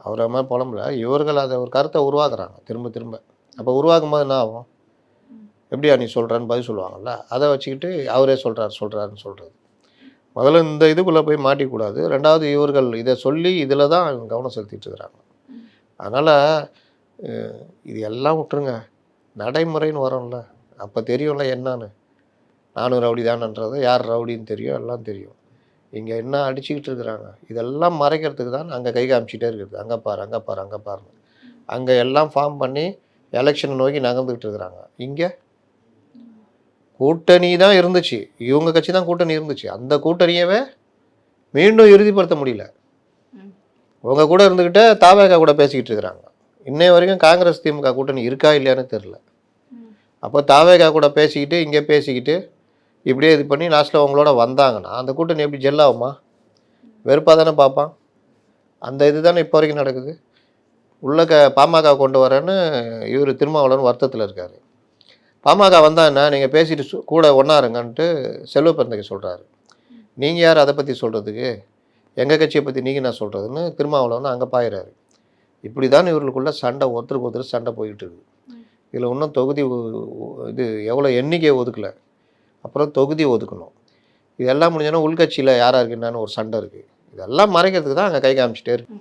அவர மாரி புலம்பல. இவர்கள் அத ஒரு கருத்த உருவாக்குறாங்க திரும்ப திரும்ப. அப்ப உருவாக்கும்போது என்ன ஆகும்? எப்படியா நீ சொல்றன்னு பதில் சொல்லுவாங்கல்ல. அத வச்சுக்கிட்டு அவரே சொல்றாரு, சொல்றாருன்னு சொல்றது. முதல்ல இந்த இதுக்குள்ள போய் மாட்டிக்கக்கூடாது. 2வது இவர்கள் இத சொல்லி இதில தான் கவனம் செலுத்திட்டு இருக்கிறாங்க. அதனால அ இது எல்லாம் விட்டுருங்க. நடைமுறைன்னு வரும்ல. அப்ப தெரியும்ல என்னான்னு. நானும் ரவுடி தானன்றது யார் ரவுடின்னு தெரியும், எல்லாம் தெரியும். இங்க என்ன அடிச்சுக்கிட்டு இருக்கிறாங்க. இதெல்லாம் மறைக்கிறதுக்கு தான் அங்க கை காமிச்சுட்டே இருக்குது. அங்க பாரு, அங்க பாரு, அங்க பாருன்னு. அங்க எல்லாம் ஃபார்ம் பண்ணி எலக்ஷன நோக்கி நகர்ந்துகிட்டு இருக்கிறாங்க. இங்க கூட்டணி தான் இருந்துச்சு. இவங்க கட்சி தான் கூட்டணி இருந்துச்சு. அந்த கூட்டணியவே மீண்டும் இறுதிப்படுத்த முடியல. உங்க கூட இருந்துகிட்டு தாவேகா கூட பேசிக்கிட்டு இருக்கிறாங்க. இன்னைய வரைக்கும் காங்கிரஸ் திமுக கூட்டணி இருக்கா இல்லையான்னு தெரியல. அப்போ தாவேகா கூட பேசிக்கிட்டு, இங்க பேசிக்கிட்டு, இப்படியே இது பண்ணி லாஸ்ட்ல உங்களோட வந்தாங்கன்னா, அந்த கூட்டணி எப்படி ஜெல் ஆகுமா? வெறுப்பா தானே பார்ப்பான். அந்த இது தானே இப்போ வரைக்கும் நடக்குது. உள்ள பாமக கொண்டு வரேன்னு இவரு திருமாவளவன் வருத்தத்தில இருக்காரு. பாமக வந்தா என்ன? நீங்க பேசிட்டு கூட ஒண்ணா இருங்கன்ட்டு செல்வ பெருந்தகை சொல்றாரு. நீங்க யார் அத பத்தி சொல்றதுக்கு? எங்க கட்சிய பத்தி நீங்க என்ன சொல்றதுன்னு திருமாவளவன் அங்க பாயிறாரு. இப்படி தான் இவர்களுக்குள்ள சண்டை ஒருத்தருக்கு ஒருத்தர் சண்டை போயிட்டு இருக்கு. இதில இன்னும் தொகுதி இது எவ்வளோ எண்ணிக்கை ஒதுக்கல. அப்புறம் தொகுதி ஒதுக்கணும். இதெல்லாம் முடிஞ்சோன்னா உள்கட்சியில யார் யாருக்கு என்னன்னு ஒரு சண்டை இருக்கு. இதெல்லாம் மறைக்கிறதுக்கு தான் அங்க கை காமிச்சுட்டே இருக்கு.